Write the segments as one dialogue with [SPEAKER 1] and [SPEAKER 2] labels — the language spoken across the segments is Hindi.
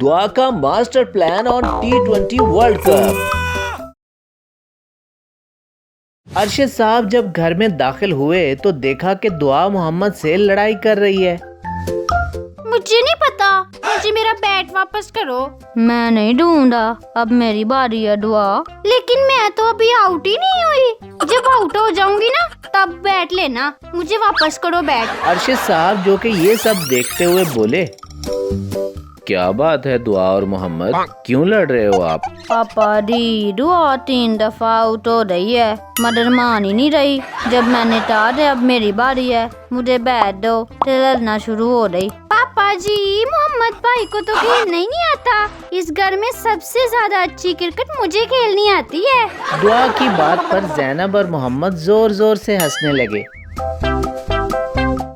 [SPEAKER 1] दुआ का master plan on T20 world cup. Arshad साहब जब घर में दाखिल हुए तो देखा कि दुआ मोहम्मद से लड़ाई कर रही है।
[SPEAKER 2] मुझे नहीं पता, मुझे मेरा बैट वापस करो। मैं नहीं ढूंढा, अब मेरी बारी है दुआ। लेकिन मैं तो अभी आउट ही नहीं हुई। जब आउट हो जाऊंगी ना तब बैट लेना, मुझे वापस करो बैट।
[SPEAKER 1] अरशद साहब जो कि ये सब देखते हुए बोले, क्या बात है दुआ और मोहम्मद, क्यों लड़ रहे हो आप?
[SPEAKER 2] पापा दी दुआ 3 दफा आउट हो रही है, मदर मान ही नहीं रही। जब मैंने कहा था अब मेरी बारी है, मुझे बैट दो, तो लड़ना शुरू हो रही। पापा जी मोहम्मद भाई को तो खेलना ही नहीं आता। इस घर में सबसे ज्यादा अच्छी क्रिकेट मुझे खेलनी आती है।
[SPEAKER 1] दुआ की बात पर ज़ैनब और मोहम्मद जोर जोर से हंसने लगे।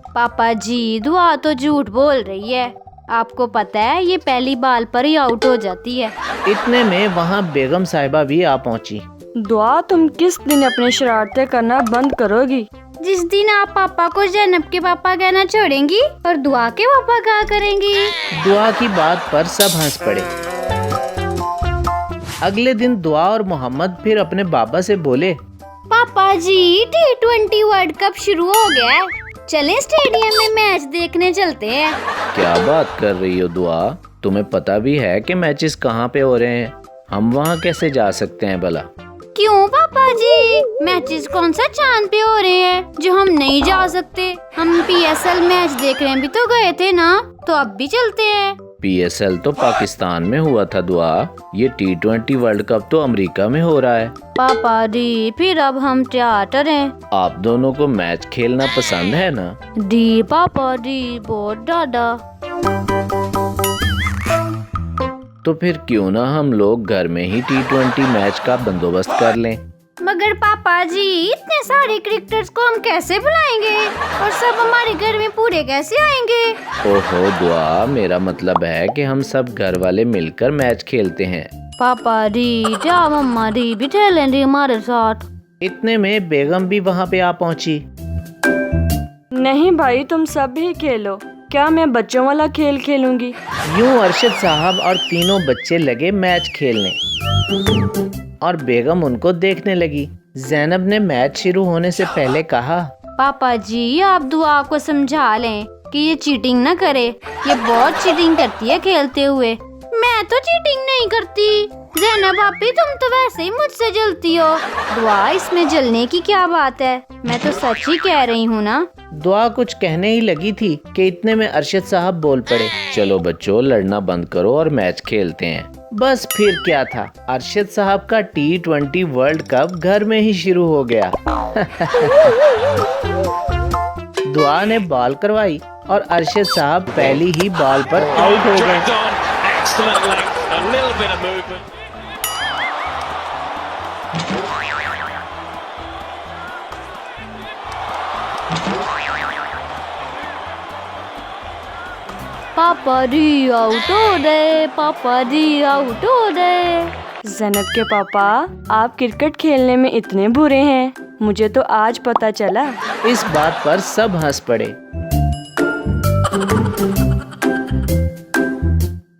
[SPEAKER 2] पापा जी दुआ तो झूठ बोल रही है, आपको पता है ये पहली बाल पर ही आउट हो जाती है।
[SPEAKER 1] इतने में वहाँ बेगम साहिबा भी आ पहुँची।
[SPEAKER 3] दुआ तुम किस दिन अपने शरारतें करना बंद करोगी?
[SPEAKER 2] जिस दिन आप पापा को ज़ैनब के पापा कहना छोड़ेंगी और दुआ के पापा क्या करेंगी।
[SPEAKER 1] दुआ की बात पर सब हंस पड़े। अगले दिन दुआ और मोहम्मद फिर अपने बाबा से बोले,
[SPEAKER 2] पापा जी T20 वर्ल्ड कप शुरू हो गया है, चलें स्टेडियम में मैच देखने चलते हैं।
[SPEAKER 1] क्या बात कर रही हो दुआ, तुम्हें पता भी है कि मैचेस कहाँ पे हो रहे हैं? हम वहाँ कैसे जा सकते हैं भला?
[SPEAKER 2] क्यों पापा जी, मैचेस कौन सा चांद पे हो रहे हैं जो हम नहीं जा सकते? हम PSL मैच देखने भी तो गए थे ना, तो अब भी चलते हैं।
[SPEAKER 1] PSL तो पाकिस्तान में हुआ था दुआ, ये T20 वर्ल्ड कप तो अमेरिका में हो रहा है।
[SPEAKER 2] पापा दी फिर अब हम क्या करें?
[SPEAKER 1] आप दोनों को मैच खेलना पसंद है ना?
[SPEAKER 2] दी पापा दी बहुत ज्यादा।
[SPEAKER 1] तो फिर क्यों ना हम लोग घर में ही T20 मैच का बंदोबस्त कर लें?
[SPEAKER 2] मगर पापा जी इतने सारे क्रिकेटर्स को हम कैसे बुलाएंगे और सब हमारे घर में पूरे कैसे आएंगे?
[SPEAKER 1] ओहो दुआ, मेरा मतलब है कि हम सब घर वाले मिलकर मैच खेलते हैं।
[SPEAKER 2] पापा दी क्या मम्मा दी भी खेलेंगे हमारे साथ?
[SPEAKER 1] इतने में बेगम भी वहाँ पे आ पहुँची।
[SPEAKER 3] नहीं भाई, तुम सब ही खेलो, क्या मैं बच्चों वाला खेल खेलूंगी?
[SPEAKER 1] यूं अरशद साहब और तीनों बच्चे लगे मैच खेलने और बेगम उनको देखने लगी। ज़ैनब ने मैच शुरू होने से पहले कहा,
[SPEAKER 2] पापा जी आप दुआ को समझा लें कि ये चीटिंग न करे, ये बहुत चीटिंग करती है खेलते हुए। मैं तो चीटिंग नहीं करती। ज़ैनब भाभी तुम तो वैसे ही मुझसे जलती हो। दुआ इसमें जलने की क्या बात है, मैं तो सच ही कह रही हूँ ना।
[SPEAKER 1] दुआ कुछ कहने ही लगी थी कि इतने में अरशद साहब बोल पड़े, चलो बच्चों लड़ना बंद करो और मैच खेलते हैं। बस फिर क्या था, अरशद साहब का T20 वर्ल्ड कप घर में ही शुरू हो गया। दुआ ने बॉल करवाई और अरशद साहब पहली ही बॉल पर आउट हो गए।
[SPEAKER 2] पापा दी आउट हो गए, पापा दी आउट हो गए।
[SPEAKER 3] ज़ैनब के पापा, आप क्रिकेट खेलने में इतने बुरे हैं, मुझे तो आज पता चला।
[SPEAKER 1] इस बात पर सब हंस पड़े।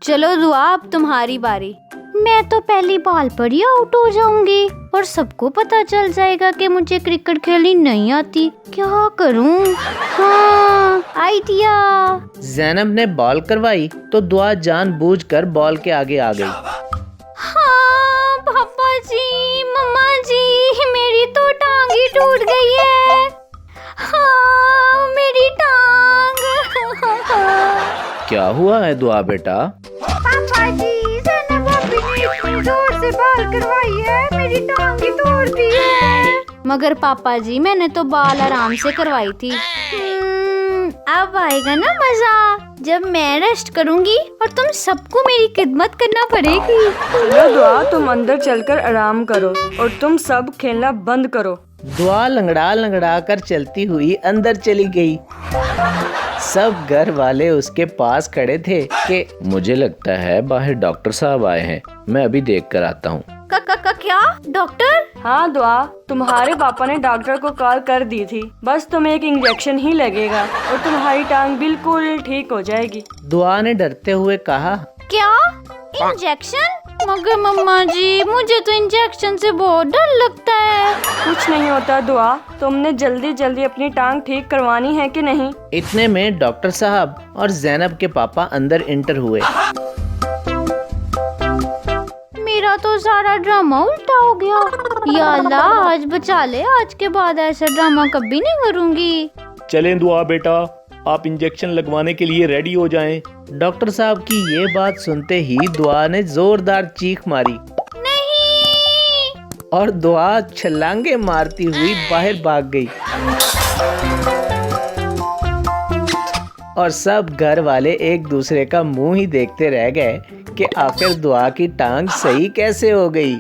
[SPEAKER 2] चलो दुआ अब तुम्हारी बारी। मैं तो पहली बॉल पर ही आउट हो जाऊंगी और सबको पता चल जाएगा कि मुझे क्रिकेट खेलनी नहीं आती। क्या करूं? हाँ, आइडिया।
[SPEAKER 1] ज़ैनब ने बॉल करवाई तो दुआ जानबूझकर बॉल के आगे आ गई।
[SPEAKER 2] हाँ पापा जी, मम्मा जी, मेरी तो टांग ही टूट गई है। हाँ मेरी टांग।
[SPEAKER 1] क्या हुआ है दुआ बेटा?
[SPEAKER 2] पापा जी ज़ैनब भाभी ने इतनी जोर से बॉल करवाई है, मेरी टांग ही तोड़ दी है। मगर पापा जी मैंने तो बॉल आराम से करवाई थी। अब आएगा ना मजा, जब मैं रेस्ट करूंगी और तुम सबको मेरी खिदमत करना पड़ेगी।
[SPEAKER 3] चलो दुआ, तुम अंदर चलकर आराम करो और तुम सब खेलना बंद करो।
[SPEAKER 1] दुआ लंगड़ा लंगड़ा कर चलती हुई अंदर चली गई। सब घर वाले उसके पास खड़े थे कि मुझे लगता है बाहर डॉक्टर साहब आए हैं, मैं अभी देख कर आता हूँ।
[SPEAKER 2] क्या डॉक्टर?
[SPEAKER 3] हाँ दुआ, तुम्हारे पापा ने डॉक्टर को कॉल कर दी थी, बस तुम्हें एक इंजेक्शन ही लगेगा और तुम्हारी टांग बिल्कुल ठीक हो जाएगी।
[SPEAKER 1] दुआ ने डरते हुए कहा,
[SPEAKER 2] क्या इंजेक्शन? मगर मम्मा जी मुझे तो इंजेक्शन से बहुत डर लगता है।
[SPEAKER 3] कुछ नहीं होता दुआ, तुमने जल्दी जल्दी अपनी टांग ठीक करवानी है कि नहीं?
[SPEAKER 1] इतने में डॉक्टर साहब और जैनब के पापा अंदर इंटर हुए।
[SPEAKER 2] मेरा तो सारा ड्रामा उल्टा हो गया। या अल्लाह आज बचा ले, आज के बाद ऐसा ड्रामा कभी नहीं करूँगी।
[SPEAKER 4] चलें दुआ बेटा, आप इंजेक्शन लगवाने के लिए रेडी हो जाएं।
[SPEAKER 1] डॉक्टर साहब की ये बात सुनते ही दुआ ने जोरदार चीख मारी
[SPEAKER 2] नहीं।
[SPEAKER 1] और दुआ छलांगे मारती हुई बाहर भाग गई। और सब घर वाले एक दूसरे का मुंह ही देखते रह गए कि आखिर दुआ की टांग सही कैसे हो गई।